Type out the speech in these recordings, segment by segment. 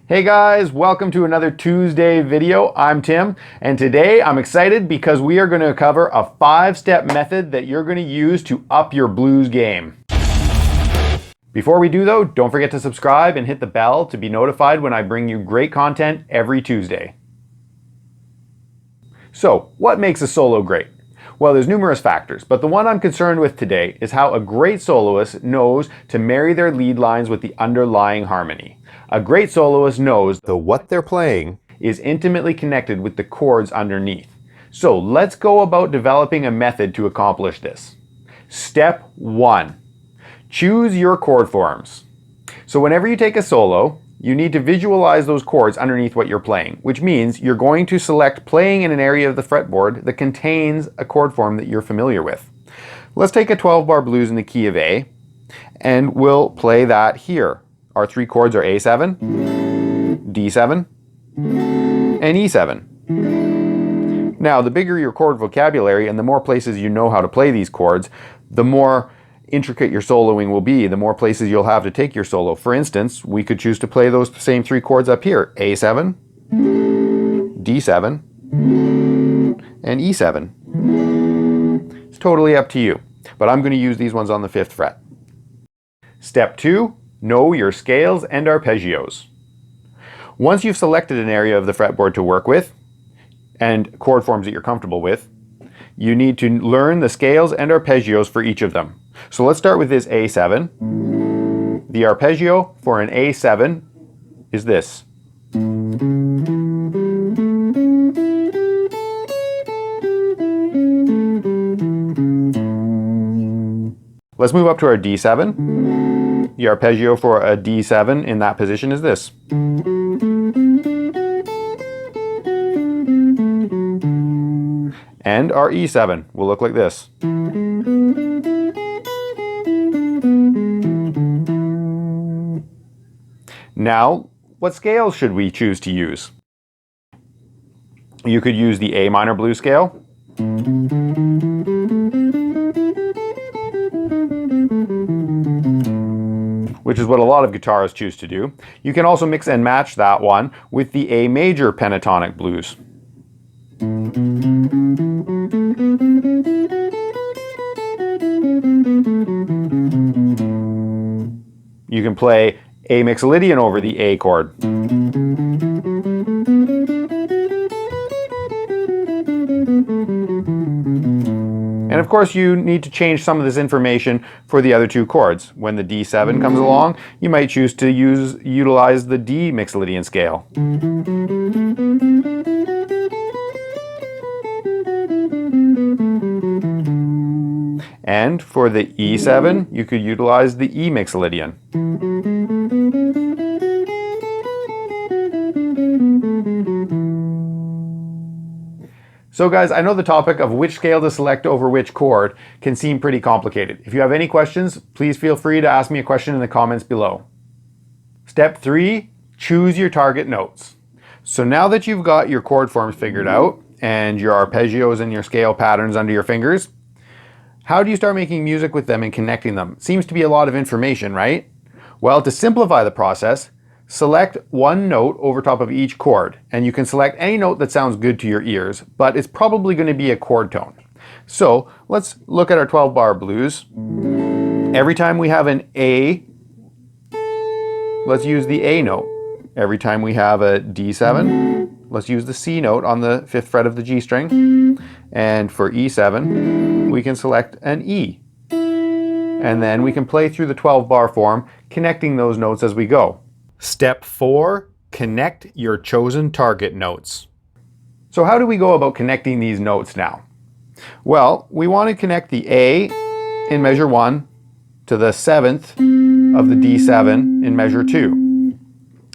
Hey guys, welcome to another Tuesday video. I'm Tim, and today I'm excited because we are going to cover a 5-step method that you're going to use to up your blues game. Before we do though, don't forget to subscribe and hit the bell to be notified when I bring you great content every Tuesday. So, what makes a solo great? Well, there's numerous factors, but the one I'm concerned with today is how a great soloist knows to marry their lead lines with the underlying harmony. A great soloist knows that what they're playing is intimately connected with the chords underneath. So let's go about developing a method to accomplish this. Step 1. Choose your chord forms. So whenever you take a solo, you need to visualize those chords underneath what you're playing, which means you're going to select playing in an area of the fretboard that contains a chord form that you're familiar with. Let's take a 12-bar blues in the key of A, and we'll play that here. Our 3 chords are A7, D7, and E7. Now, the bigger your chord vocabulary and the more places you know how to play these chords, the more intricate your soloing will be, the more places you'll have to take your solo. For instance, we could choose to play those same 3 chords up here, A7, D7, and E7. It's totally up to you, but I'm going to use these ones on the 5th fret. Step 2. Know your scales and arpeggios. Once you've selected an area of the fretboard to work with, and chord forms that you're comfortable with, you need to learn the scales and arpeggios for each of them. So let's start with this A7. The arpeggio for an A7 is this. Let's move up to our D7. The arpeggio for a D7 in that position is this. And our E7 will look like this. Now, what scales should we choose to use? You could use the A minor blues scale, which is what a lot of guitarists choose to do. You can also mix and match that one with the A major pentatonic blues. You can play A mixolydian over the A chord. And of course you need to change some of this information for the other 2 chords. When the D7 comes along, you might choose to utilize the D mixolydian scale. And for the E7, you could utilize the E mixolydian. So guys, I know the topic of which scale to select over which chord can seem pretty complicated. If you have any questions, please feel free to ask me a question in the comments below. Step 3, choose your target notes. So now that you've got your chord forms figured out and your arpeggios and your scale patterns under your fingers, how do you start making music with them and connecting them? Seems to be a lot of information, right? Well, to simplify the process, select one note over top of each chord, and you can select any note that sounds good to your ears, but it's probably going to be a chord tone. So let's look at our 12-bar blues. Every time we have an A, let's use the A note. Every time we have a D7, let's use the C note on the 5th fret of the G string. And for E7, we can select an E. And then we can play through the 12-bar form, connecting those notes as we go. Step 4, connect your chosen target notes. So how do we go about connecting these notes now? Well, we want to connect the A in measure 1 to the 7th of the D7 in measure 2.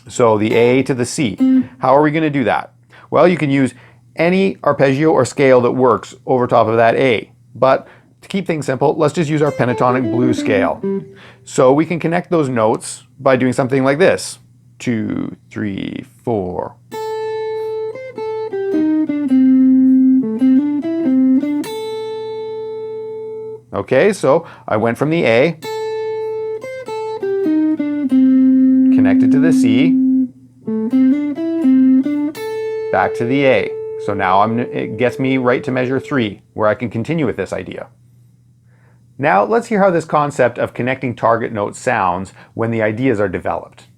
So the A to the C. How are we going to do that? Well, you can use any arpeggio or scale that works over top of that A. But to keep things simple, let's just use our pentatonic blues scale. So we can connect those notes by doing something like this. 2, 3, 4. Okay, so I went from the A, connected to the C, Back to the A. So now it gets me right to measure 3, where I can continue with this idea. Now let's hear how this concept of connecting target notes sounds when the ideas are developed.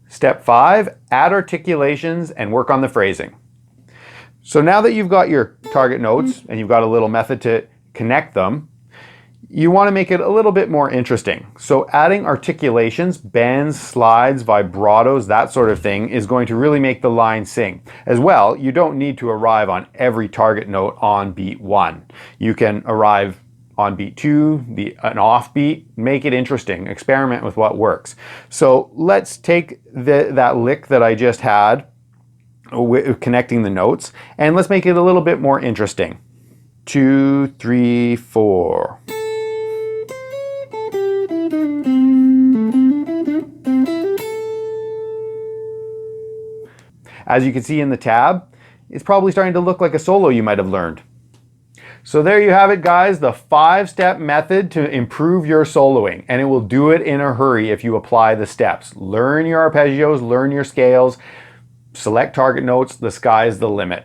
Step 5, add articulations and work on the phrasing. So now that you've got your target notes and you've got a little method to connect them, you want to make it a little bit more interesting. So adding articulations, bends, slides, vibratos, that sort of thing is going to really make the line sing. As well, you don't need to arrive on every target note on beat 1. You can arrive on beat 2, an off beat, make it interesting, experiment with what works. So let's take that lick that I just had, connecting the notes, and let's make it a little bit more interesting. 2, 3, 4. As you can see in the tab, it's probably starting to look like a solo you might have learned. So there you have it, guys, the 5-step method to improve your soloing, and it will do it in a hurry if you apply the steps. Learn your arpeggios, learn your scales, select target notes, the sky's the limit.